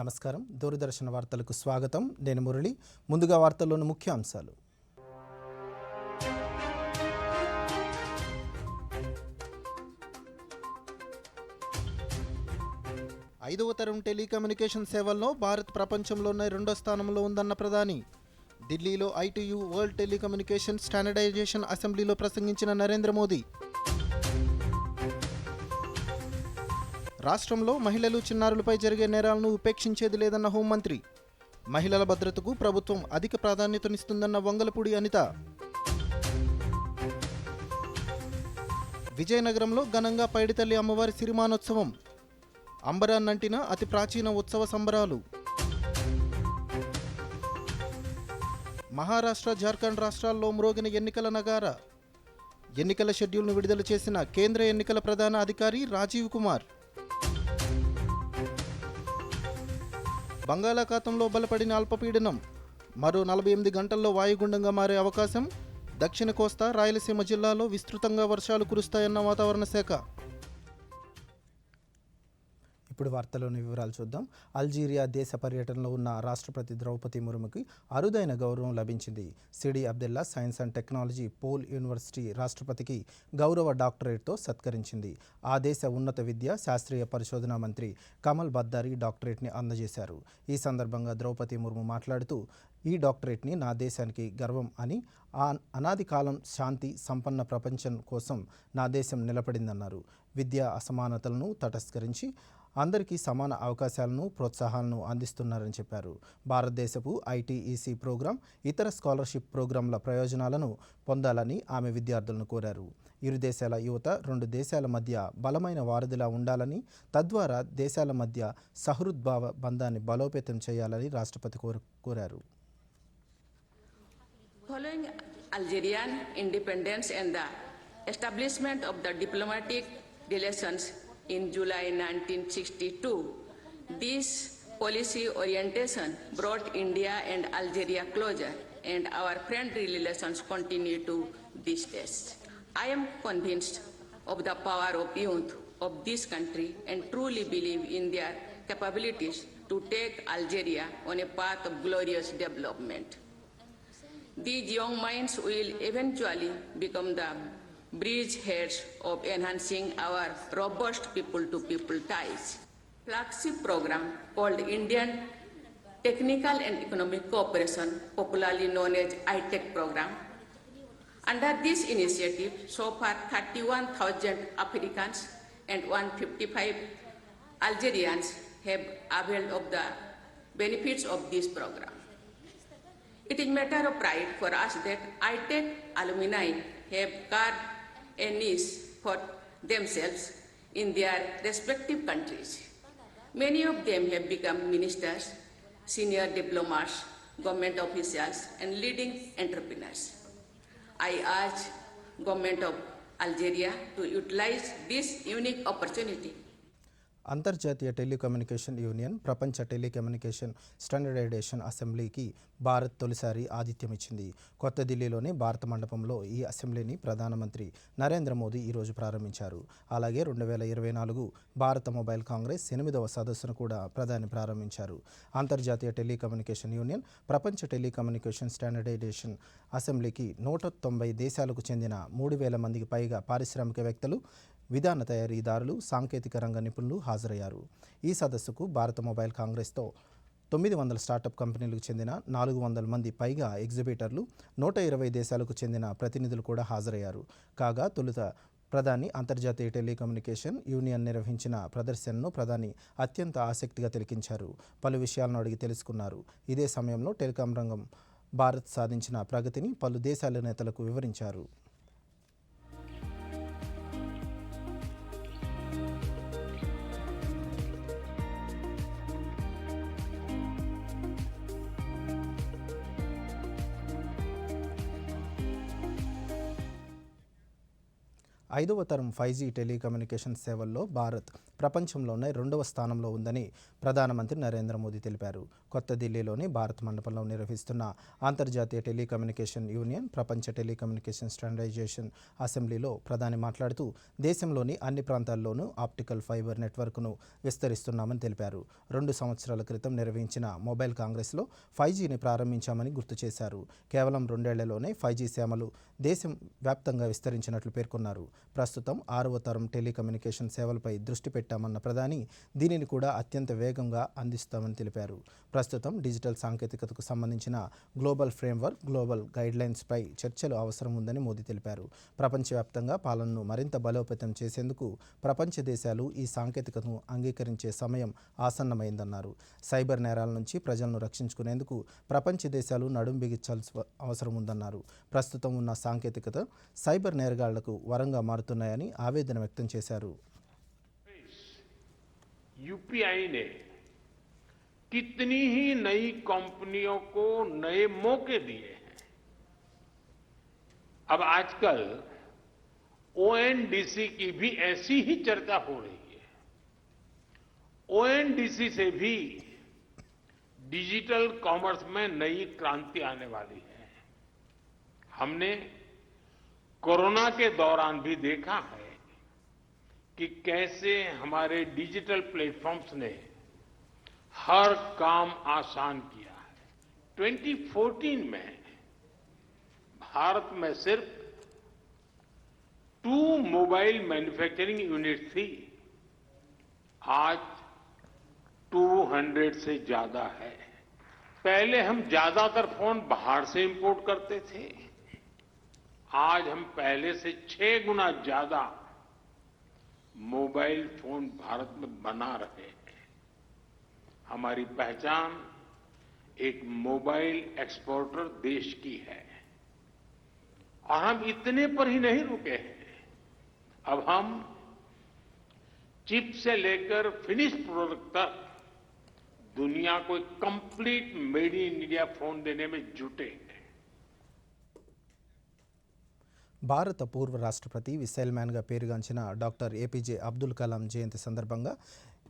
నమస్కారం. దూరదర్శన వార్తలకు స్వాగతం. నేను మురళి. ముందుగా వార్తల్లోని ముఖ్య అంశాలు. ఐదవ తరం టెలికమ్యూనికేషన్ సేవల్లో భారత్ ప్రపంచంలోనే రెండో స్థానంలో ఉందన్న ప్రధాని. ఢిల్లీలో ITU వరల్డ్ టెలికమ్యూనికేషన్ స్టాండర్డైజేషన్ అసెంబ్లీలో ప్రసంగించిన నరేంద్ర మోదీ. రాష్ట్రంలో మహిళలు, చిన్నారులపై జరిగే నేరాలను ఉపేక్షించేది లేదన్న హోంమంత్రి. మహిళల భద్రతకు ప్రభుత్వం అధిక ప్రాధాన్యతనిస్తుందన్న వంగలపూడి అనిత. విజయనగరంలో ఘనంగా పైడితల్లి అమ్మవారి సిరిమానోత్సవం. అంబరాన్నంటిన అతి ప్రాచీన ఉత్సవ సంబరాలు. మహారాష్ట్ర, జార్ఖండ్ రాష్ట్రాల్లో మ్రోగిన ఎన్నికల నగార. ఎన్నికల షెడ్యూల్ను విడుదల చేసిన కేంద్ర ఎన్నికల ప్రధాన అధికారి రాజీవ్ కుమార్. బంగాళాఖాతంలో బలపడిన అల్పపీడనం మరో 48 గంటల్లో వాయుగుండంగా మారే అవకాశం. దక్షిణ కోస్తా, రాయలసీమ జిల్లాలో విస్తృతంగా వర్షాలు కురుస్తాయన్న వాతావరణ శాఖ. ఇప్పుడు వార్తలోని వివరాలు చూద్దాం. అల్జీరియా దేశ పర్యటనలో ఉన్న రాష్ట్రపతి ద్రౌపది ముర్ముకి అరుదైన గౌరవం లభించింది. Sidi Abdullah science and technology pole university రాష్ట్రపతికి గౌరవ డాక్టరేట్తో సత్కరించింది. ఆ దేశ ఉన్నత విద్య, శాస్త్రీయ పరిశోధనా మంత్రి కమల్ బద్దారి డాక్టరేట్ని అందజేశారు. ఈ సందర్భంగా ద్రౌపది ముర్ము మాట్లాడుతూ, ఈ డాక్టరేట్ని నా దేశానికి గర్వం అని, అనాది కాలం శాంతి సంపన్న ప్రపంచం కోసం నా దేశం నిలబడిందన్నారు. విద్యా అసమానతలను తటస్కరించి అందరికీ సమాన అవకాశాలను, ప్రోత్సాహాలను అందిస్తున్నారని చెప్పారు. భారతదేశపు ITEC ప్రోగ్రాం, ఇతర స్కాలర్షిప్ ప్రోగ్రాంల ప్రయోజనాలను పొందాలని ఆమె విద్యార్థులను కోరారు. ఇరు దేశాల యువత రెండు దేశాల మధ్య బలమైన వారధిలా ఉండాలని, తద్వారా దేశాల మధ్య సహృద్భావ బంధాన్ని బలోపేతం చేయాలని రాష్ట్రపతి కోరారు. Following Algerian independence and the establishment of the diplomatic relations in July 1962, this policy orientation brought India and Algeria closer, and our friendly relations continue to this day. I am convinced of the power of youth of this country and truly believe in their capabilities to take Algeria on a path of glorious development. These young minds will eventually become the bridgeheads of enhancing our robust people-to-people ties. Flagship program called Indian Technical and Economic Cooperation, popularly known as ITEC program. Under this initiative, so far 31,000 Africans and 155 Algerians have availed of the benefits of this program. It is matter of pride for us that ITEC alumni have carved a niche for themselves in their respective countries. Many of them have become ministers, senior diplomats, government officials, and leading entrepreneurs. I urge government of Algeria to utilize this unique opportunity. అంతర్జాతీయ telecommunication union ప్రపంచ telecommunication standardisation అసెంబ్లీకి భారత్ తొలిసారి ఆతిథ్యమిచ్చింది. కొత్త ఢిల్లీలోని భారత మండపంలో ఈ అసెంబ్లీని ప్రధానమంత్రి నరేంద్ర మోదీ ఈరోజు ప్రారంభించారు. అలాగే 2024 భారత మొబైల్ కాంగ్రెస్ 8వ సదస్సును కూడా ప్రధాని ప్రారంభించారు. అంతర్జాతీయ టెలికమ్యూనికేషన్ యూనియన్ ప్రపంచ టెలికమ్యూనికేషన్ స్టాండర్డైజేషన్ అసెంబ్లీకి 190 దేశాలకు చెందిన 3,000 మందికి పైగా పారిశ్రామికవేత్తలు, విధాన తయారీదారులు, సాంకేతిక రంగ నిపుణులు హాజరయ్యారు. ఈ సదస్సుకు భారత మొబైల్ కాంగ్రెస్తో 900 స్టార్టప్ కంపెనీలకు చెందిన 400 మంది పైగా ఎగ్జిబిటర్లు, 120 దేశాలకు చెందిన ప్రతినిధులు కూడా హాజరయ్యారు. కాగా తొలుత ప్రధాని అంతర్జాతీయ టెలికమ్యూనికేషన్ యూనియన్ నిర్వహించిన ప్రదర్శనను ప్రధాని అత్యంత ఆసక్తిగా తిలకించారు. పలు విషయాలను అడిగి తెలుసుకున్నారు. ఇదే సమయంలో టెలికాం రంగం భారత్ సాధించిన ప్రగతిని పలు దేశాల నేతలకు వివరించారు. ఐదవ తరం 5G టెలికమ్యూనికేషన్ సేవల్లో భారత్ ప్రపంచంలోనే 2వ స్థానంలో ఉందని ప్రధానమంత్రి నరేంద్ర మోదీ తెలిపారు. కొత్త ఢిల్లీలోని భారత్ మండపంలో నిర్వహిస్తున్న అంతర్జాతీయ టెలికమ్యూనికేషన్ యూనియన్ ప్రపంచ టెలికమ్యూనికేషన్ స్టాండర్డైజేషన్ అసెంబ్లీలో ప్రధాని మాట్లాడుతూ దేశంలోని అన్ని ప్రాంతాల్లోనూ ఆప్టికల్ ఫైబర్ నెట్వర్క్ను విస్తరిస్తున్నామని తెలిపారు. 2 సంవత్సరాల క్రితం నిర్వహించిన మొబైల్ కాంగ్రెస్లో 5Gని ప్రారంభించామని గుర్తు చేశారు. కేవలం 2 ఏళ్లలోనే 5G సేవలు దేశం వ్యాప్తంగా విస్తరించినట్లు పేర్కొన్నారు. ప్రస్తుతం 6వ తరం టెలికమ్యూనికేషన్ సేవలపై దృష్టి పెట్టామన్న ప్రధాని దీనిని కూడా అత్యంత వేగంగా అందిస్తామని తెలిపారు. ప్రస్తుతం డిజిటల్ సాంకేతికతకు సంబంధించిన గ్లోబల్ ఫ్రేమ్వర్క్, గ్లోబల్ గైడ్లైన్స్పై చర్చలు అవసరం ఉందని మోదీ తెలిపారు. ప్రపంచవ్యాప్తంగా పాలనను మరింత బలోపేతం చేసేందుకు ప్రపంచ దేశాలు ఈ సాంకేతికతను అంగీకరించే సమయం ఆసన్నమైందన్నారు. సైబర్ నేరాల నుంచి ప్రజలను రక్షించుకునేందుకు ప్రపంచ దేశాలు నడుం బిగించాల్సిన అవసరం ఉందన్నారు. ప్రస్తుతం ఉన్న సాంకేతికత సైబర్ నేరగాళ్లకు వరంగా మారుతున్నాయని ఆవేదన వ్యక్తం చేశారు. यूपीआई ने कितनी ही नई कंपनियों को नए मौके दिए हैं। अब आजकल ओएनडीसी की भी ऐसी ही चर्चा हो रही है। ओएनडीसी से भी डिजिटल कॉमर्स में नई क्रांति आने वाली है। हमने कोरोना के दौरान भी देखा है कि कैसे हमारे डिजिटल प्लेटफॉर्म्स ने हर काम आसान किया है। 2014 में भारत में सिर्फ 2 मोबाइल मैन्युफैक्चरिंग यूनिट थी, आज 200 से ज्यादा है। पहले हम ज्यादातर फोन बाहर से इंपोर्ट करते थे, आज हम पहले से 6 गुना ज्यादा मोबाइल फोन भारत में बना रहे हैं। हमारी पहचान एक मोबाइल एक्सपोर्टर देश की है और हम इतने पर ही नहीं रुके हैं। अब हम चिप से लेकर फिनिश प्रोडक्ट तक दुनिया को एक complete made in India phone देने में जुटे हैं। భారత పూర్వ రాష్ట్రపతి మిసైల్ మ్యాన్గా పేరుగాంచిన డాక్టర్ ఏపీజే అబ్దుల్ కలాం జయంతి సందర్భంగా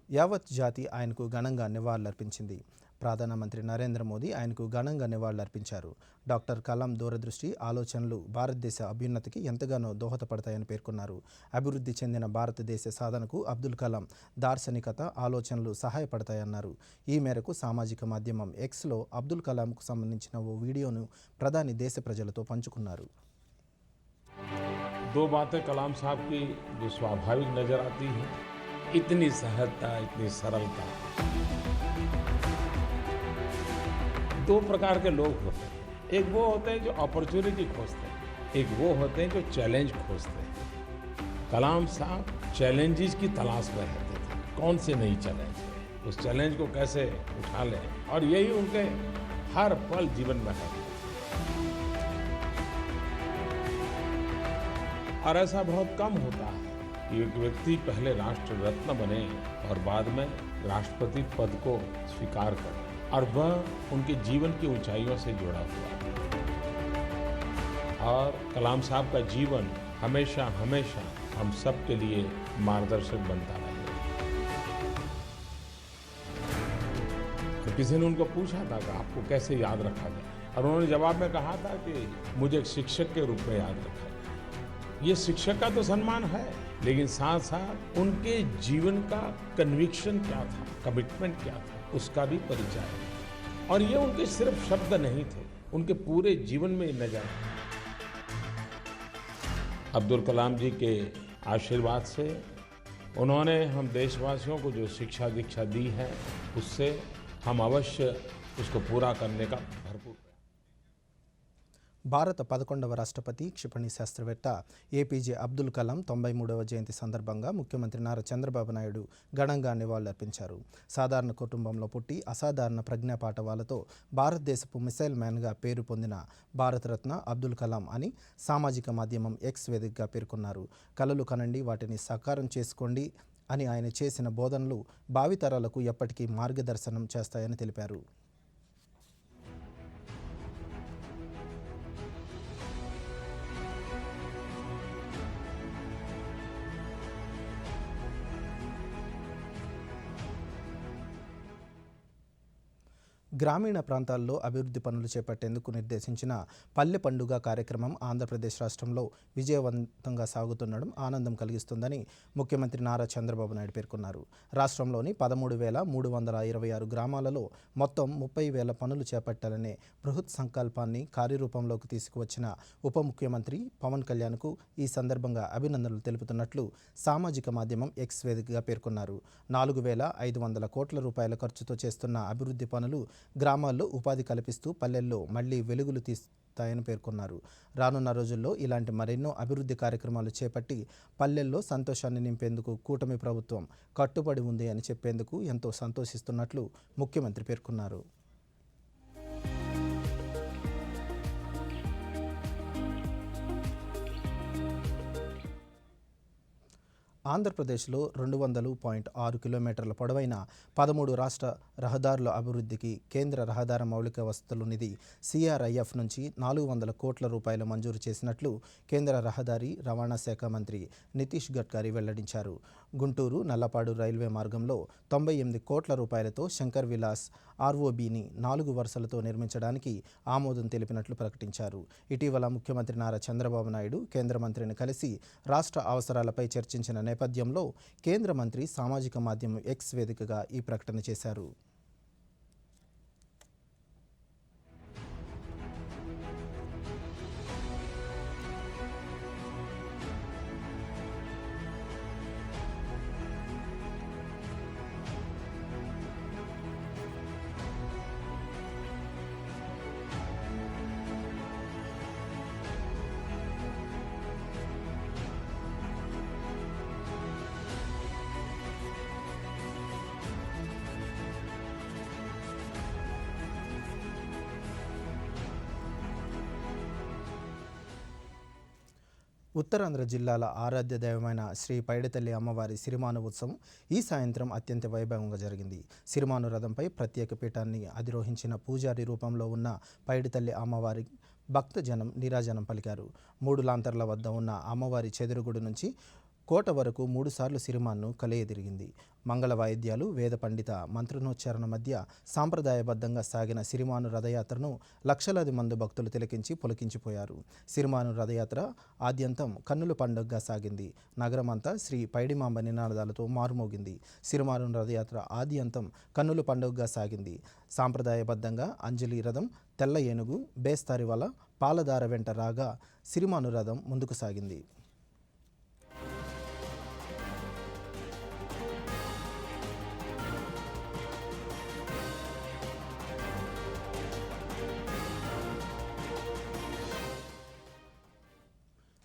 యావత్ జాతి ఆయనకు ఘనంగా నివాళులర్పించింది. ప్రధానమంత్రి నరేంద్ర మోదీ ఆయనకు ఘనంగా నివాళులర్పించారు. డాక్టర్ కలాం దూరదృష్టి, ఆలోచనలు భారతదేశ అభ్యున్నతికి ఎంతగానో దోహదపడతాయని పేర్కొన్నారు. అభివృద్ధి చెందిన భారతదేశ సాధనకు అబ్దుల్ కలాం దార్శనికత, ఆలోచనలు సహాయపడతాయన్నారు. ఈ మేరకు సామాజిక మాధ్యమం ఎక్స్లో అబ్దుల్ కలాంకు సంబంధించిన ఓ వీడియోను ప్రధాని దేశ ప్రజలతో పంచుకున్నారు. 2 बातें कलाम साहब की जो स्वाभाविक नजर आती हैं, इतनी सहजता, इतनी सरलता। 2 प्रकार के लोग होते हैं, एक वो होते हैं जो अपॉर्चुनिटी खोजते हैं, एक वो होते हैं जो चैलेंज खोजते हैं। कलाम साहब चैलेंजेस की तलाश में रहते थे, कौन से नई चैलेंज है, उस चैलेंज को कैसे उठा लें, और यही उनके हर पल जीवन में है। और ऐसा बहुत कम होता है कि एक व्यक्ति पहले राष्ट्र रत्न बने और बाद में राष्ट्रपति पद को स्वीकार करे, और वह उनके जीवन की ऊंचाइयों से जुड़ा हुआ है। और कलाम साहब का जीवन हमेशा हमेशा हम सब के लिए मार्गदर्शक बनता रहे। और किसी ने उनको पूछा था कि आपको कैसे याद रखा जाए, और उन्होंने जवाब में कहा था कि मुझे एक शिक्षक के रूप में याद रखा। ये शिक्षक का तो सम्मान है, लेकिन साथ साथ उनके जीवन का कन्विक्शन क्या था, कमिटमेंट क्या था, उसका भी परिचय है। और ये उनके सिर्फ शब्द नहीं थे, उनके पूरे जीवन में नजर आए। अब्दुल कलाम जी के आशीर्वाद से उन्होंने हम देशवासियों को जो शिक्षा दीक्षा दी है, उससे हम अवश्य उसको पूरा करने का भरपूर। భారత 11వ రాష్ట్రపతి, క్షిపణి శాస్త్రవేత్త ఏపీజే అబ్దుల్ కలాం 93వ జయంతి సందర్భంగా ముఖ్యమంత్రి నారా చంద్రబాబు నాయుడు ఘనంగా నివాళులర్పించారు. సాధారణ కుటుంబంలో పుట్టి అసాధారణ ప్రజ్ఞాపాఠవాలతో భారతదేశపు మిసైల్ మ్యాన్గా పేరు పొందిన భారతరత్న అబ్దుల్ కలాం అని సామాజిక మాధ్యమం ఎక్స్ వేదికగా పేర్కొన్నారు. కలలు కనండి, వాటిని సాకారం చేసుకోండి అని ఆయన చేసిన బోధనలు భావితరాలకు ఎప్పటికీ మార్గదర్శనం చేస్తాయని తెలిపారు. గ్రామీణ ప్రాంతాల్లో అభివృద్ధి పనులు చేపట్టేందుకు నిర్దేశించిన పల్లె పండుగ కార్యక్రమం ఆంధ్రప్రదేశ్ రాష్ట్రంలో విజయవంతంగా సాగుతుండడం ఆనందం కలిగిస్తుందని ముఖ్యమంత్రి నారా చంద్రబాబు నాయుడు పేర్కొన్నారు. రాష్ట్రంలోని 13,326 గ్రామాలలో మొత్తం 30,000 పనులు చేపట్టాలనే బృహత్ సంకల్పాన్ని కార్యరూపంలోకి తీసుకువచ్చిన ఉప ముఖ్యమంత్రి పవన్ కళ్యాణ్కు ఈ సందర్భంగా అభినందనలు తెలుపుతున్నట్లు సామాజిక మాధ్యమం ఎక్స్ వేదికగా పేర్కొన్నారు. 4,500 కోట్ల రూపాయల ఖర్చుతో చేస్తున్న అభివృద్ధి పనులు గ్రామాల్లో ఉపాధి కల్పిస్తూ పల్లెల్లో మళ్లీ వెలుగులు తీస్తాయని పేర్కొన్నారు. రానున్న రోజుల్లో ఇలాంటి మరెన్నో అభివృద్ధి కార్యక్రమాలు చేపట్టి పల్లెల్లో సంతోషాన్ని నింపేందుకు కూటమి ప్రభుత్వం కట్టుబడి ఉంది అని చెప్పేందుకు ఎంతో సంతోషిస్తున్నట్లు ముఖ్యమంత్రి పేర్కొన్నారు. ఆంధ్రప్రదేశ్లో 200.6 కిలోమీటర్ల పొడవైన 13 రాష్ట్ర రహదారుల అభివృద్ధికి కేంద్ర రహదారి మౌలిక వసతుల నిధి CRIF నుంచి 400 కోట్ల రూపాయలు మంజూరు చేసినట్లు కేంద్ర రహదారి రవాణా శాఖ మంత్రి నితీష్ గడ్కరీ వెల్లడించారు. గుంటూరు నల్లపాడు రైల్వే మార్గంలో 98 కోట్ల రూపాయలతో శంకర్ విలాస్ ROBని 4 వరుసలతో నిర్మించడానికి ఆమోదం తెలిపినట్లు ప్రకటించారు. ఇటీవల ముఖ్యమంత్రి నారా చంద్రబాబు నాయుడు కేంద్ర మంత్రిని కలిసి రాష్ట్ర అవసరాలపై చర్చించిన నేపథ్యంలో కేంద్ర మంత్రి సామాజిక మాధ్యమం ఎక్స్ వేదికగా ఈ ప్రకటన చేశారు. ఉత్తరాంధ్ర జిల్లాల ఆరాధ్య దైవమైన శ్రీ పైడితల్లి అమ్మవారి సిరిమాను ఉత్సవం ఈ సాయంత్రం అత్యంత వైభవంగా జరిగింది. సిరిమాను రథంపై ప్రత్యేక పీఠాన్ని అధిరోహించిన పూజారి రూపంలో ఉన్న పైడితల్లి అమ్మవారి భక్తజనం నీరాజనం పలికారు. 3 లాంతర్ల వద్ద ఉన్న అమ్మవారి చెదురుగుడి నుంచి కోట వరకు 3 సార్లు సిరిమాన్ను కలియదిరిగింది. మంగళ వాయిద్యాలు, వేద పండిత మంత్రోచ్చారణ మధ్య సాంప్రదాయబద్ధంగా సాగిన సిరిమాను రథయాత్రను లక్షలాది మంది భక్తులు తిలకించి పులకించిపోయారు. సిరిమాను రథయాత్ర ఆద్యంతం కన్నుల పండుగగా సాగింది. నగరమంతా శ్రీ పైడిమాంబ నినాదాలతో మారుమోగింది. సిరిమాను రథయాత్ర ఆద్యంతం కన్నుల పండుగగా సాగింది. సాంప్రదాయబద్ధంగా అంజలి రథం, తెల్ల ఏనుగు, బేస్తారి వల, పాలదార వెంట రాగా సిరిమాను రథం ముందుకు సాగింది.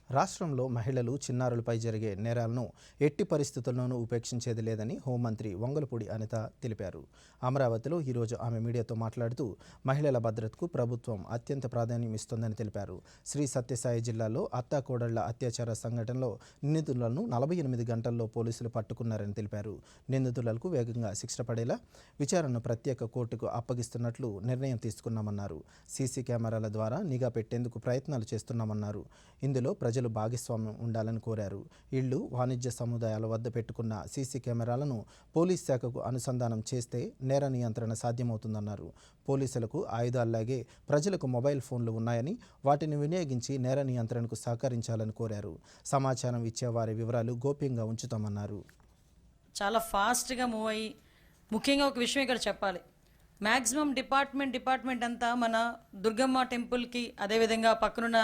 రాష్ట్రంలో మహిళలు, చిన్నారులపై జరిగే నేరాలను ఎట్టి పరిస్థితుల్లోనూ ఉపేక్షించేది లేదని హోంమంత్రి వంగలపూడి అనిత తెలిపారు. అమరావతిలో ఈరోజు ఆమె మీడియాతో మాట్లాడుతూ మహిళల భద్రతకు ప్రభుత్వం అత్యంత ప్రాధాన్యం ఇస్తోందని తెలిపారు. శ్రీ సత్యసాయి జిల్లాలో అత్తాకోడళ్ల అత్యాచార సంఘటనలో నిందితులను 48 గంటల్లో పోలీసులు పట్టుకున్నారని తెలిపారు. నిందితులకు వేగంగా శిక్ష పడేలా విచారణను ప్రత్యేక కోర్టుకు అప్పగిస్తున్నట్లు నిర్ణయం తీసుకున్నామన్నారు. సీసీ కెమెరాల ద్వారా నిఘా పెట్టేందుకు ప్రయత్నాలు చేస్తున్నామన్నారు. ఇందులో ప్రజలు భాగస్వామ్యం ఉండాలని కోరారు. ఇళ్లు, వాణిజ్య సముదాయాల వద్ద పెట్టుకున్న సీసీ కెమెరాలను పోలీస్ శాఖకు అనుసంధానం చేస్తే నేర నియంత్రణ సాధ్యమవుతుందన్నారు. పోలీసులకు ఆయుధాల్లాగే ప్రజలకు మొబైల్ ఫోన్లు ఉన్నాయని వాటిని వినియోగించి నేర నియంత్రణకు సహకరించాలని కోరారు. సమాచారం ఇచ్చే వారి వివరాలు గోప్యంగా ఉంచుతామన్నారు. చాలా ఫాస్ట్గా మూవ్ అయ్యి, ముఖ్యంగా ఒక విషయం ఇక్కడ చెప్పాలి. మ్యాక్సిమం డిపార్ట్మెంట్ అంతా మన దుర్గమ్మ టెంపుల్కి, అదేవిధంగా పక్కనున్న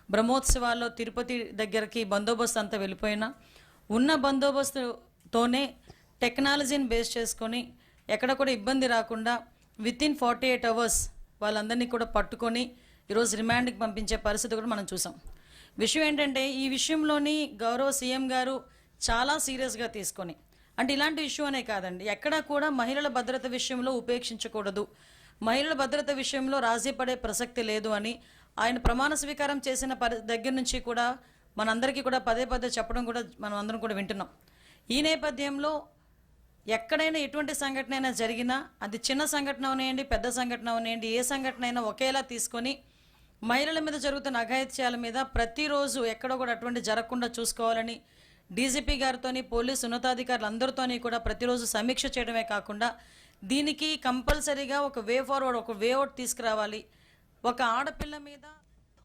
బ్రహ్మోత్సవాల్లో తిరుపతి దగ్గరికి బందోబస్తు అంతా వెళ్ళిపోయినా ఉన్న బందోబస్తుతోనే టెక్నాలజీని బేస్ చేసుకొని ఎక్కడ కూడా ఇబ్బంది రాకుండా వితిన్ 48 అవర్స్ వాళ్ళందరినీ కూడా పట్టుకొని ఈరోజు రిమాండ్కి పంపించే పరిస్థితి కూడా మనం చూసాం. విషయం ఏంటంటే, ఈ విషయంలోని గౌరవ సీఎం గారు చాలా సీరియస్గా తీసుకొని, అంటే ఇలాంటి ఇష్యూ అనే కాదండి, ఎక్కడా కూడా మహిళల భద్రత విషయంలో ఉపేక్షించకూడదు, మహిళల భద్రత విషయంలో రాజీ పడే ప్రసక్తి లేదు అని ఆయన ప్రమాణ స్వీకారం చేసిన దగ్గర నుంచి కూడా మనందరికీ కూడా పదే చెప్పడం కూడా మనం అందరం కూడా వింటున్నాం. ఈ నేపథ్యంలో ఎక్కడైనా ఎటువంటి సంఘటన అయినా జరిగినా, అది చిన్న సంఘటన అవనేయండి, పెద్ద సంఘటన అవనేయండి, ఏ సంఘటన అయినా ఒకేలా తీసుకొని మహిళల మీద జరుగుతున్న అఘాయిత్యాల మీద ప్రతిరోజు ఎక్కడ కూడా అటువంటి జరగకుండా చూసుకోవాలని డీజీపీ గారితోని, పోలీసు ఉన్నతాధికారులు అందరితోని కూడా ప్రతిరోజు సమీక్ష చేయడమే కాకుండా దీనికి కంపల్సరీగా ఒక వే ఫార్వర్డ్, ఒక వే అవుట్ తీసుకురావాలి. ఒక ఆడపిల్ల మీద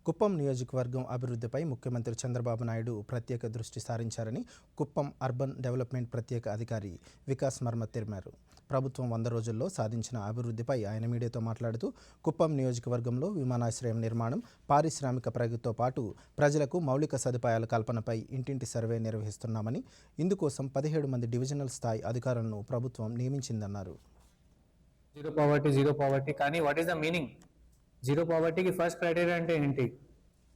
కుప్పం నియోజకవర్గం అభివృద్ధిపై ముఖ్యమంత్రి చంద్రబాబు నాయుడు ప్రత్యేక దృష్టి సారించారని కుప్పం అర్బన్ డెవలప్మెంట్ ప్రత్యేక అధికారి వికాస్ మర్మ తెలిపారు. ప్రభుత్వం 100 రోజుల్లో సాధించిన అభివృద్ధిపై ఆయన మీడియాతో మాట్లాడుతూ కుప్పం నియోజకవర్గంలో విమానాశ్రయం నిర్మాణం, పారిశ్రామిక ప్రగతితో పాటు ప్రజలకు మౌలిక సదుపాయాల కల్పనపై ఇంటింటి సర్వే నిర్వహిస్తున్నామని, ఇందుకోసం 17 మంది డివిజనల్ స్థాయి అధికారులను ప్రభుత్వం నియమించిందన్నారు. జీరో పావర్టీ కానీ what is the meaning? Zero పావర్టీకి ఫస్ట్ క్రైటీరియా అంటే ఏంటి?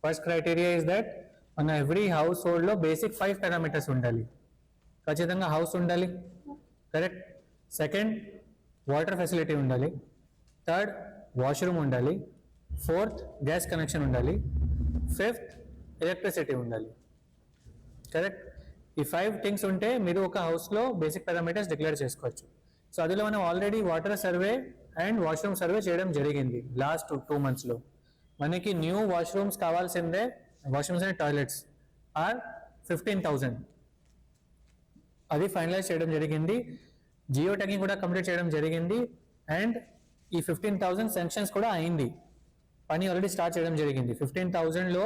ఫస్ట్ క్రైటీరియా ఇస్ దట్ మన ఎవ్రీ హౌస్ హోల్డ్లో బేసిక్ 5 పారామీటర్స్ ఉండాలి. ఖచ్చితంగా హౌస్ ఉండాలి, కరెక్ట్. సెకండ్, వాటర్ ఫెసిలిటీ ఉండాలి. థర్డ్, వాష్రూమ్ ఉండాలి. ఫోర్త్, గ్యాస్ కనెక్షన్ ఉండాలి. ఫిఫ్త్, ఎలక్ట్రిసిటీ ఉండాలి, కరెక్ట్. ఈ 5 థింగ్స్ ఉంటే మీరు ఒక హౌస్లో బేసిక్ పారామీటర్స్ డిక్లేర్ చేసుకోవచ్చు. సో అందులో మనం already water survey and washroom survey చేయడం జరిగింది లాస్ట్ 2 monthsలో. మనకి న్యూ వాష్రూమ్స్ కావాల్సిందే, వాష్రూమ్స్ అండ్ టాయిలెట్స్ ఆర్ 15,000. అది ఫైనలైజ్ చేయడం జరిగింది. జియో ట్యాగింగ్ కూడా కంప్లీట్ చేయడం జరిగింది. అండ్ ఈ 15,000 శాంక్షన్స్ కూడా అయింది, పని ఆల్రెడీ స్టార్ట్ చేయడం జరిగింది. 15,000లో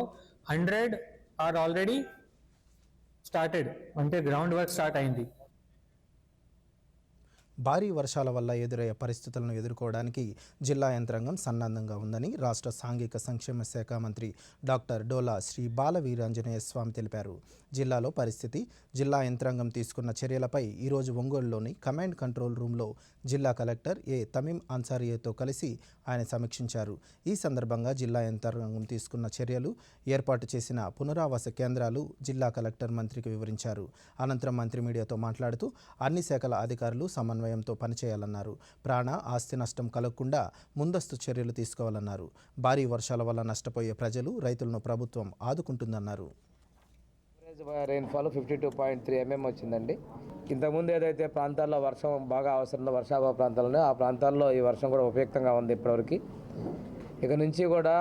100 ఆర్ ఆల్రెడీ స్టార్టెడ్, అంటే గ్రౌండ్ వర్క్ స్టార్ట్ అయింది. భారీ వర్షాల వల్ల ఎదురయ్యే పరిస్థితులను ఎదుర్కోవడానికి జిల్లా యంత్రాంగం సన్నద్ధంగా ఉందని రాష్ట్ర సాంఘిక సంక్షేమ శాఖ మంత్రి డాక్టర్ డోలా శ్రీ బాల వీరాంజనేయ స్వామి తెలిపారు. జిల్లాలో పరిస్థితి, జిల్లా యంత్రాంగం తీసుకున్న చర్యలపై ఈరోజు ఒంగోలులోని కమాండ్ కంట్రోల్ రూమ్లో జిల్లా కలెక్టర్ ఏ తమీం అన్సారియాతో కలిసి ఆయన సమీక్షించారు. ఈ సందర్భంగా జిల్లా యంత్రాంగం తీసుకున్న చర్యలు, ఏర్పాటు చేసిన పునరావాస కేంద్రాలు జిల్లా కలెక్టర్ మంత్రికి వివరించారు. అనంతరం మంత్రి మీడియాతో మాట్లాడుతూ అన్ని శాఖల అధికారులు సమన్వయంతో పనిచేయాలన్నారు. ప్రాణ, ఆస్తి నష్టం కలగకుండా ముందస్తు చర్యలు తీసుకోవాలన్నారు. భారీ వర్షాల వల్ల నష్టపోయే ప్రజలు, రైతులను ప్రభుత్వం ఆదుకుంటుందన్నారు. రెయిన్ఫాల్ 52.3 mm వచ్చిందండి. ఇంతకుముందు ఏదైతే ప్రాంతాల్లో వర్షం బాగా అవసరంలో వర్షాభావ ప్రాంతాలు ఆ ప్రాంతాల్లో ఈ వర్షం కూడా ఉపయుక్తంగా ఉంది ఇప్పటివరకు. ఇక నుంచి కూడా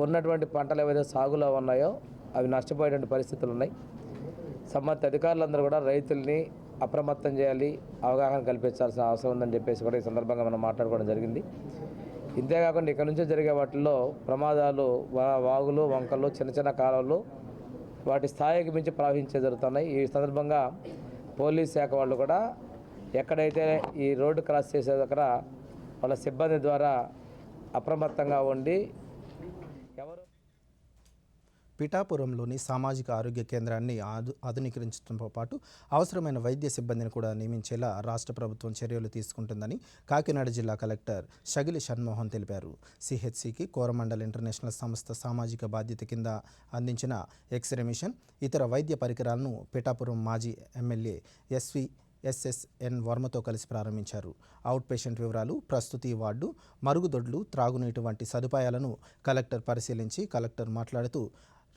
ఉన్నటువంటి పంటలు ఏవైతే సాగులో ఉన్నాయో అవి నష్టపోయేటువంటి పరిస్థితులు ఉన్నాయి. సంబంధిత అధికారులందరూ కూడా రైతుల్ని అప్రమత్తం చేయాలి, అవగాహన కల్పించాల్సిన అవసరం ఉందని చెప్పేసి కూడా ఈ సందర్భంగా మనం మాట్లాడుకోవడం జరిగింది. ఇంతేకాకుండా ఇక్కడ నుంచి జరిగే వాటిల్లో ప్రమాదాలు, వాగులు, వంకలు, చిన్న చిన్న కాలువలు వాటి స్థాయికి మించి ప్రవహించే జరుగుతున్నాయి. ఈ సందర్భంగా పోలీస్ శాఖ వాళ్ళు కూడా ఎక్కడైతే ఈ రోడ్డు క్రాస్ చేసే దగ్గర వాళ్ళ సిబ్బంది ద్వారా అప్రమత్తంగా ఉండి ఎవరు పిఠాపురంలోని సామాజిక ఆరోగ్య కేంద్రాన్ని ఆధునీకరించడంతో పాటు అవసరమైన వైద్య సిబ్బందిని కూడా నియమించేలా రాష్ట్ర ప్రభుత్వం చర్యలు తీసుకుంటుందని కాకినాడ జిల్లా కలెక్టర్ షగిలి షణ్మోహన్ తెలిపారు. సిహెచ్సికి కోరమండల్ ఇంటర్నేషనల్ సంస్థ సామాజిక బాధ్యత కింద అందించిన ఎక్స్రే మిషన్, ఇతర వైద్య పరికరాలను పిఠాపురం మాజీ ఎమ్మెల్యే ఎస్ఎస్ఎన్ వర్మతో కలిసి ప్రారంభించారు. అవుట్ పేషెంట్ వివరాలు, ప్రస్తుతి వార్డు, మరుగుదొడ్లు, త్రాగునీటి వంటి సదుపాయాలను కలెక్టర్ పరిశీలించి కలెక్టర్ మాట్లాడుతూ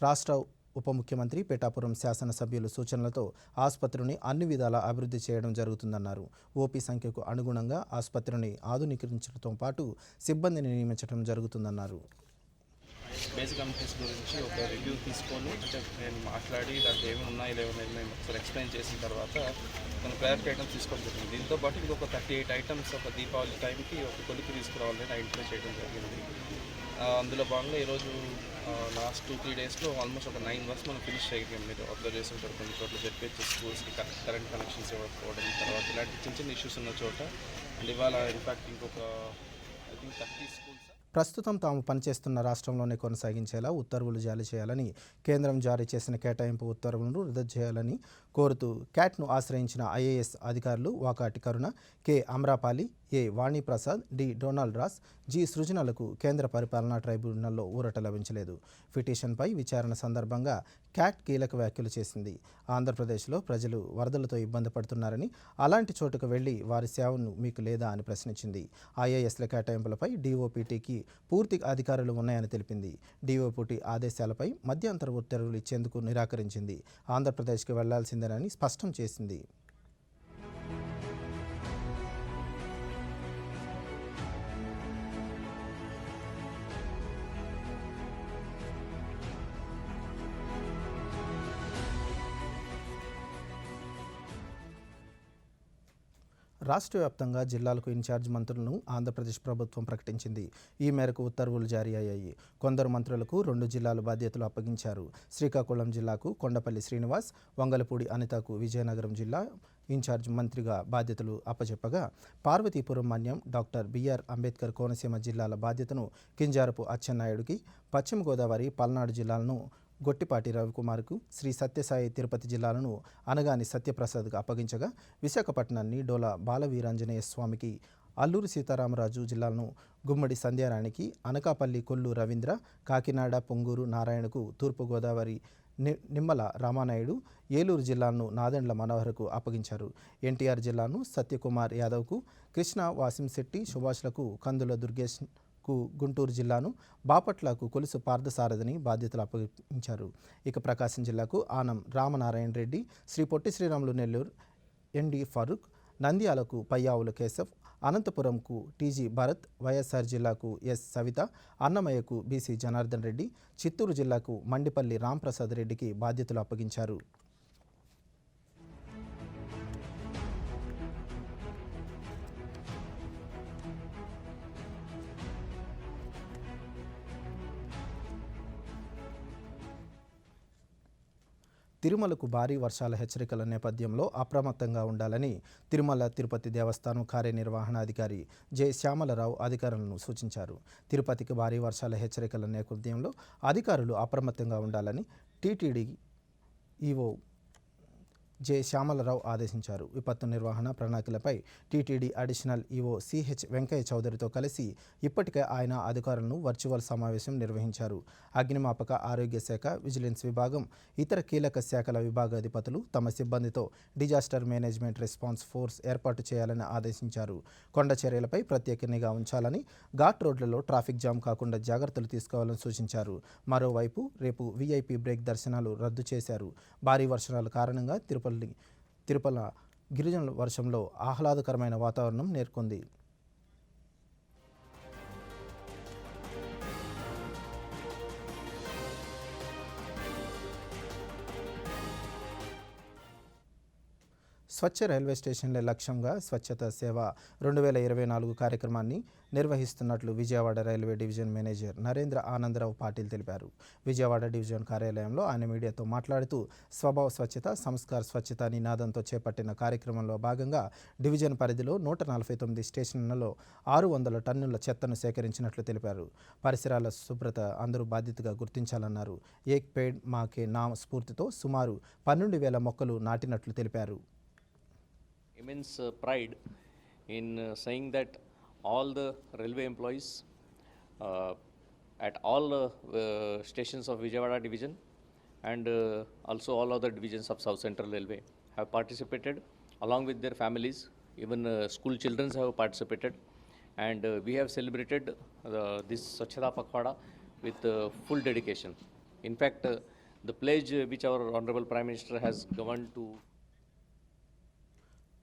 రాష్ట్ర ఉప ముఖ్యమంత్రి, పిఠాపురం శాసనసభ్యులు సూచనలతో ఆసుపత్రిని అన్ని విధాలా అభివృద్ధి చేయడం జరుగుతుందన్నారు. ఓపీ సంఖ్యకు అనుగుణంగా ఆసుపత్రిని ఆధునీకరించడంతో పాటు సిబ్బందిని నియమించడం జరుగుతుందన్నారు. బేసిక్ అమ్యూనిటీస్ గురించి ఒక రివ్యూ తీసుకొని, అంటే నేను మాట్లాడి దాంట్లో ఏమి ఉన్నాయి లేవనేది మేము ఒకసారి ఎక్స్ప్లెయిన్ చేసిన తర్వాత కొన్ని ప్రయారిటీ ఐటమ్స్ తీసుకోవడం జరిగింది. దీంతో పాటు ఇంకొక 38 ఐటమ్స్ ఒక దీపావళి టైంకి ఒక కొలికి తీసుకురావాలని ఐడెంటిఫై చేయడం జరిగింది. అందులో భాగంగా ఈరోజు లాస్ట్ 2-3 డేస్లో ఆల్మోస్ట్ ఒక 9 వర్క్స్ మనం ఫినిష్ చేయగలిగాం. మీరు అబ్జర్వ్ చేస్తుంటారు, కొన్ని చోట్ల జెడ్పీహెచ్ స్కూల్స్కి కరెంట్ కనెక్షన్స్ ఇవ్వకపోవడం, తర్వాత ఇలాంటి చిన్న చిన్న ఇష్యూస్ ఉన్న చోట. అండ్ ఇవాళ ఇన్ఫ్యాక్ట్ ఇంకొక ఐ థింక్ 30 స్కూల్స్ ప్రస్తుతం తాము పనిచేస్తున్న రాష్ట్రంలోనే కొనసాగించేలా ఉత్తర్వులు జారీ చేయాలని, కేంద్రం జారీ చేసిన కేటాయింపు ఉత్తర్వులను రద్దు చేయాలని కోరుతూ క్యాట్ను ఆశ్రయించిన ఐఏఎస్ అధికారులు Vakati Karuna, K Amrapali, A Vaniprasad, D Donald Ross, G సృజనలకు కేంద్ర పరిపాలనా ట్రైబ్యునల్లో ఊరట లభించలేదు. పిటిషన్పై విచారణ సందర్భంగా క్యాట్ కీలక వ్యాఖ్యలు చేసింది. ఆంధ్రప్రదేశ్లో ప్రజలు వరదలతో ఇబ్బంది పడుతున్నారని, అలాంటి చోటుకు వెళ్లి వారి సేవను మీకు లేదా అని ప్రశ్నించింది. ఐఏఎస్ల కేటాయింపులపై డిఓపిటికి పూర్తి అధికారులు ఉన్నాయని తెలిపింది. డిఓపిటి ఆదేశాలపై మధ్యంతర ఉత్తర్వులు ఇచ్చేందుకు నిరాకరించింది. ఆంధ్రప్రదేశ్కి వెళ్లాల్సిందేనని స్పష్టం చేసింది. రాష్ట్ర వ్యాప్తంగా జిల్లాలకు ఇన్ఛార్జ్ మంత్రులను ఆంధ్రప్రదేశ్ ప్రభుత్వం ప్రకటించింది. ఈ మేరకు ఉత్తర్వులు జారీ అయ్యాయి. కొందరు మంత్రులకు 2 జిల్లాల బాధ్యతలు అప్పగించారు. శ్రీకాకుళం జిల్లాకు కొండపల్లి శ్రీనివాస్, వంగలపూడి అనితకు విజయనగరం జిల్లా ఇన్ఛార్జ్ మంత్రిగా బాధ్యతలు అప్పచెప్పగా, పార్వతీపురం మన్యం, డాక్టర్ బిఆర్ అంబేద్కర్ కోనసీమ జిల్లాల బాధ్యతను కింజారపు అచ్చెన్నాయుడుకి, పశ్చిమ గోదావరి, పల్నాడు జిల్లాలను గొట్టిపాటి రవికుమార్కు, శ్రీ సత్యసాయి తిరుపతి జిల్లాలను అనగాని సత్యప్రసాద్కు అప్పగించగా, విశాఖపట్నాన్ని డోలా బాలవీరాంజనేయ స్వామికి, అల్లూరి సీతారామరాజు జిల్లాలను గుమ్మడి సంధ్యారాణికి, అనకాపల్లి కొల్లు రవీంద్ర, కాకినాడ పొంగూరు నారాయణకు, తూర్పుగోదావరి నిమ్మల రామానాయుడు, ఏలూరు జిల్లాను నాదెండ్ల మనోహర్కు అప్పగించారు. ఎన్టీఆర్ జిల్లాను సత్యకుమార్ యాదవ్కు, కృష్ణ వాసింశెట్టి సుభాష్లకు, కందుల దుర్గేష్ గుంటూరు జిల్లాను, బాపట్లకు కొలుసు పార్థసారథిని బాధ్యతలు అప్పగించారు. ఇక ప్రకాశం జిల్లాకు ఆనం రామనారాయణ రెడ్డి, శ్రీ పొట్టి శ్రీరాములు నెల్లూరు ఎన్డి ఫరూక్, నంద్యాలకు పయ్యావుల కేశవ్, అనంతపురంకు టీజీ భరత్, వైఎస్ఆర్ జిల్లాకు ఎస్ సవిత, అన్నమయ్యకు బీసీ జనార్దన్ రెడ్డి, చిత్తూరు జిల్లాకు మండిపల్లి రాంప్రసాద్ రెడ్డికి బాధ్యతలు అప్పగించారు. తిరుమలకు భారీ వర్షాల హెచ్చరికల నేపథ్యంలో అప్రమత్తంగా ఉండాలని తిరుమల తిరుపతి దేవస్థానం కార్యనిర్వహణాధికారి జె శ్యామలరావు అధికారులను సూచించారు. తిరుపతికి భారీ వర్షాల హెచ్చరికల నేపథ్యంలో అధికారులు అప్రమత్తంగా ఉండాలని టీటీడీ ఈవో జె శ్యామలరావు ఆదేశించారు. విపత్తు నిర్వహణ ప్రణాళికలపై TTD additional EO CH Venkaiah చౌదరితో కలిసి ఇప్పటికే ఆయన అధికారులను వర్చువల్ సమావేశం నిర్వహించారు. అగ్నిమాపక, ఆరోగ్య శాఖ, విజిలెన్స్ విభాగం, ఇతర కీలక శాఖల విభాగాధిపతులు తమ సిబ్బందితో డిజాస్టర్ మేనేజ్మెంట్ రెస్పాన్స్ ఫోర్స్ ఏర్పాటు చేయాలని ఆదేశించారు. కొండ చర్యలపై ప్రత్యేక నిఘా ఉంచాలని, ఘాట్ రోడ్లలో ట్రాఫిక్ జామ్ కాకుండా జాగ్రత్తలు తీసుకోవాలని సూచించారు. మరోవైపు రేపు వీఐపీ బ్రేక్ దర్శనాలు రద్దు చేశారు. భారీ వర్షాల కారణంగా తిరుపల గిరిజనుల వర్షంలో ఆహ్లాదకరమైన వాతావరణం నెలకొంది. స్వచ్ఛ రైల్వే స్టేషన్ల లక్ష్యంగా స్వచ్ఛత సేవ 2024 కార్యక్రమాన్ని నిర్వహిస్తున్నట్లు Vijayawada railway division manager Narendra Anandarao Patil తెలిపారు. విజయవాడ డివిజన్ కార్యాలయంలో ఆయన మీడియాతో మాట్లాడుతూ, స్వభావ స్వచ్ఛత, సంస్కార స్వచ్ఛత నినాదంతో చేపట్టిన కార్యక్రమంలో భాగంగా డివిజన్ పరిధిలో 149 స్టేషన్లలో 600 టన్నుల చెత్తను సేకరించినట్లు తెలిపారు. పరిసరాల శుభ్రత అందరూ బాధ్యతగా గుర్తించాలన్నారు. ఏక్ పేడ్ మాకే నామ్ స్ఫూర్తితో సుమారు 12,000 మొక్కలు నాటినట్లు తెలిపారు. Immense pride in saying that all the railway employees at all stations of Vijayawada division and also all other divisions of South Central Railway have participated along with their families. Even school children have participated, and we have celebrated this Swachhata Pakhwada with full dedication. In fact, the pledge which our Honorable Prime Minister has governed to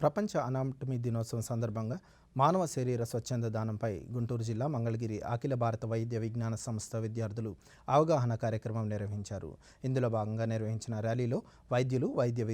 ప్రపంచ anatomy దినోత్సవం సందర్భంగా మానవ శరీర స్వచ్ఛంద దానంపై గుంటూరు జిల్లా మంగళగిరి అఖిల భారత వైద్య విజ్ఞాన సంస్థ విద్యార్థులు అవగాహన కార్యక్రమం నిర్వహించారు. ఇందులో భాగంగా నిర్వహించిన ర్యాలీలో వైద్యులు, వైద్య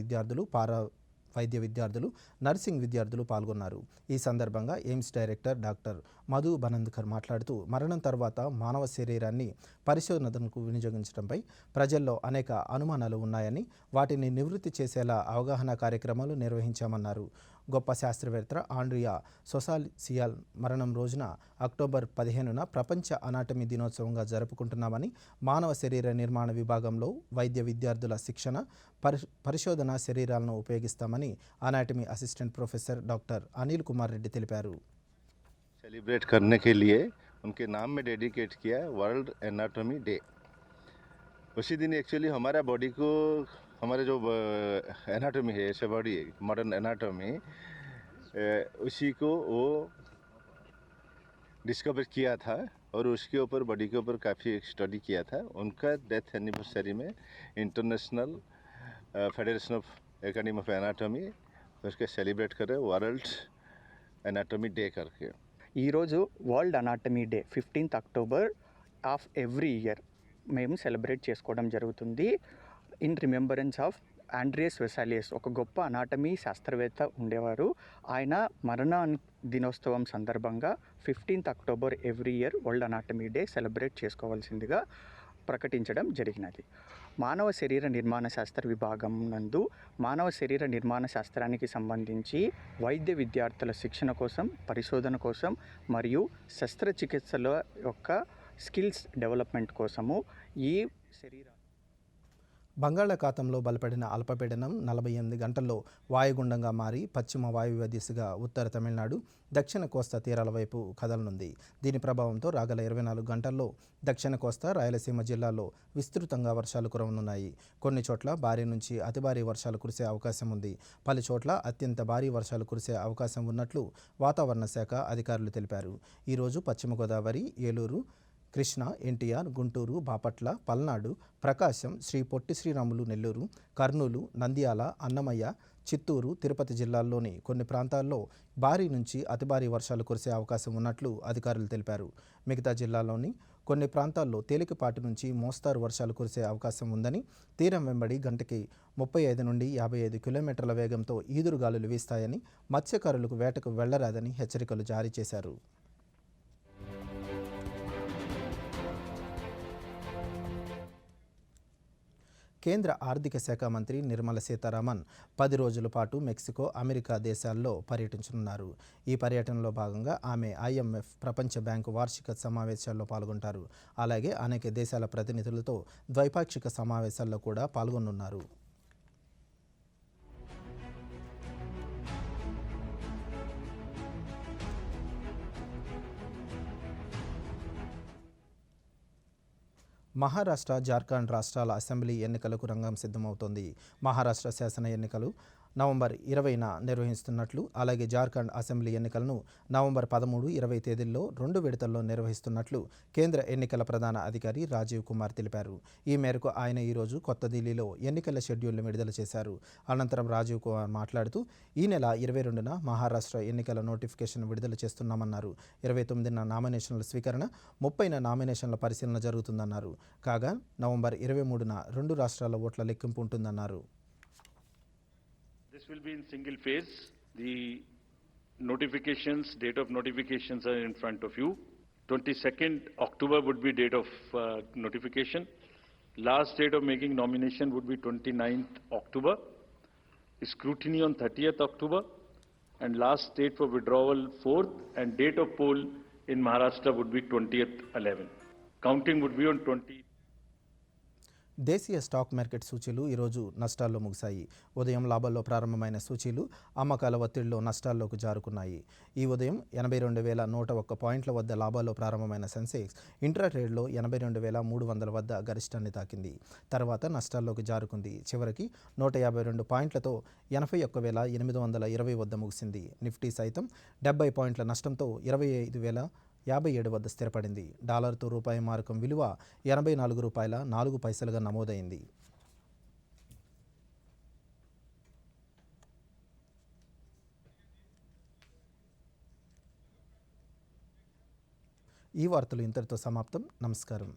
విద్యార్థులు, నర్సింగ్ విద్యార్థులు పాల్గొన్నారు. ఈ సందర్భంగా ఎయిమ్స్ డైరెక్టర్ డాక్టర్ మధు బనంద్కర్ మాట్లాడుతూ, మరణం తర్వాత మానవ శరీరాన్ని పరిశోధనకు వినియోగించడంపై ప్రజల్లో అనేక అనుమానాలు ఉన్నాయని, వాటిని నివృత్తి చేసేలా అవగాహన కార్యక్రమాలు నిర్వహించామన్నారు. గొప్ప శాస్త్రవేత్త ఆండ్రియా సొసాలిసియాల్ మరణం రోజున అక్టోబర్ 15న ప్రపంచ అనాటమీ దినోత్సవంగా జరుపుకుంటున్నామని, మానవ శరీర నిర్మాణ విభాగంలో వైద్య విద్యార్థుల శిక్షణ, పరిశోధన శరీరాలను ఉపయోగిస్తామని anatomy assistant professor doctor Anil Kumar Reddy తెలిపారు. सेलिब्रेट करने के लिए उनके नाम में डेडिकेट किया वर्ल्ड एनाटॉमी डे. उसी दिन एक्चुअली हमारा बॉडी को, हमारे जो एनाटॉमी है, ऐसे बॉडी मॉडर्न एनाटॉमी, उसी को वो डिस्कवर किया था और उसके ऊपर बॉडी के ऊपर काफ़ी स्टडी किया था. उनका डेथ एनिवर्सरी में international federation of academy of anatomy उसके सेलिब्रेट कर रहे वर्ल्ड एनाटॉमी डे करके. ఈరోజు world anatomy day 15th October of every year మేము సెలబ్రేట్ చేసుకోవడం జరుగుతుంది in remembrance of Andreas Vesalius ఒక గొప్ప అనాటమీ శాస్త్రవేత్త ఉండేవారు. ఆయన మరణ దినోత్సవం సందర్భంగా 15th October every year world anatomy day celebrate చేసుకోవాల్సిందిగా ప్రకటించడం జరిగినది. మానవ శరీర నిర్మాణ శాస్త్ర విభాగం నందు మానవ శరీర నిర్మాణ శాస్త్రానికి సంబంధించి వైద్య విద్యార్థుల శిక్షణ కోసం, పరిశోధన కోసం మరియు శస్త్రచికిత్సల యొక్క స్కిల్స్ డెవలప్మెంట్ కోసము ఈ శరీర బంగాళాఖాతంలో బలపడిన అల్పపీడనం 48 గంటల్లో వాయుగుండంగా మారి పశ్చిమ వాయువ్య దిశగా ఉత్తర తమిళనాడు, దక్షిణ కోస్తా తీరాల వైపు కదలనుంది. దీని ప్రభావంతో రాగల 24 గంటల్లో దక్షిణ కోస్తా, రాయలసీమ జిల్లాల్లో విస్తృతంగా వర్షాలు కురవనున్నాయి. కొన్ని చోట్ల భారీ నుంచి అతి భారీ వర్షాలు కురిసే అవకాశం ఉంది. పలు చోట్ల అత్యంత భారీ వర్షాలు కురిసే అవకాశం ఉన్నట్లు వాతావరణ శాఖ అధికారులు తెలిపారు. ఈరోజు పశ్చిమ గోదావరి, ఏలూరు, కృష్ణా, ఎన్టీఆర్, గుంటూరు, బాపట్ల, పల్నాడు, ప్రకాశం, శ్రీ పొట్టి శ్రీరాములు నెల్లూరు, కర్నూలు, నంద్యాల, అన్నమయ్య, చిత్తూరు, తిరుపతి జిల్లాల్లోని కొన్ని ప్రాంతాల్లో భారీ నుంచి అతి భారీ వర్షాలు కురిసే అవకాశం ఉన్నట్లు అధికారులు తెలిపారు. మిగతా జిల్లాల్లోని కొన్ని ప్రాంతాల్లో తేలికపాటి నుంచి మోస్తారు వర్షాలు కురిసే అవకాశం ఉందని, తీరం వెంబడి గంటకి 35 నుండి 55 కిలోమీటర్ల వేగంతో ఈదురుగాలులు వీస్తాయని, మత్స్యకారులకు వేటకు వెళ్లరాదని హెచ్చరికలు జారీ చేశారు. కేంద్ర ఆర్థిక శాఖ మంత్రి నిర్మల సీతారామన్ 10 రోజుల పాటు మెక్సికో, అమెరికా దేశాల్లో పర్యటించనున్నారు. ఈ పర్యటనలో భాగంగా ఆమె IMF, ప్రపంచ బ్యాంకు వార్షిక సమావేశాల్లో పాల్గొంటారు. అలాగే అనేక దేశాల ప్రతినిధులతో ద్వైపాక్షిక సమావేశాల్లో కూడా పాల్గొనున్నారు. మహారాష్ట్ర, జార్ఖండ్ రాష్ట్రాల అసెంబ్లీ ఎన్నికలకు రంగం సిద్ధమవుతోంది. మహారాష్ట్ర శాసన ఎన్నికలు నవంబర్ 20న నిర్వహిస్తున్నట్లు, అలాగే జార్ఖండ్ అసెంబ్లీ ఎన్నికలను నవంబర్ 13, 20 తేదీల్లో 2 విడతల్లో నిర్వహిస్తున్నట్లు కేంద్ర ఎన్నికల ప్రధాన అధికారి రాజీవ్ కుమార్ తెలిపారు. ఈ మేరకు ఆయన ఈరోజు కొత్త ఢిల్లీలో ఎన్నికల షెడ్యూల్ను విడుదల చేశారు. అనంతరం రాజీవ్ కుమార్ మాట్లాడుతూ ఈ నెల 22న మహారాష్ట్ర ఎన్నికల నోటిఫికేషన్ విడుదల చేస్తున్నామన్నారు. 29న నామినేషన్ల స్వీకరణ, 30న నామినేషన్ల పరిశీలన జరుగుతుందన్నారు. కాగా నవంబర్ 23న 2 రాష్ట్రాల ఓట్ల లెక్కింపు ఉంటుందన్నారు. This will be in single phase. The notifications, date of notifications are in front of you. 22nd October would be date of notification. Last date of making nomination would be 29th October. Scrutiny on 30th October. And last date for withdrawal 4th, and date of poll in Maharashtra would be 20th 11. Counting would be on 20th. దేశీయ stock market సూచీలు ఈరోజు నష్టాల్లో ముగిశాయి. ఉదయం లాభాల్లో ప్రారంభమైన సూచీలు అమ్మకాల ఒత్తిడిలో నష్టాల్లోకి జారుకున్నాయి. ఈ ఉదయం 82,101 పాయింట్ల వద్ద లాభాల్లో ప్రారంభమైన సెన్సెక్స్ ఇంట్రాట్రేడ్లో 82,300 వద్ద గరిష్టాన్ని తాకింది. తర్వాత నష్టాల్లోకి జారుకుంది. చివరికి 152 పాయింట్లతో 81,820 వద్ద ముగిసింది. నిఫ్టీ సైతం 70 పాయింట్ల నష్టంతో 25,057 వద్ద స్థిరపడింది. డాలర్తో రూపాయి మారకం విలువ 84 రూపాయల 4 పైసలుగా నమోదైంది. ఈ వార్తలు ఇంతటితో సమాప్తం. నమస్కారం.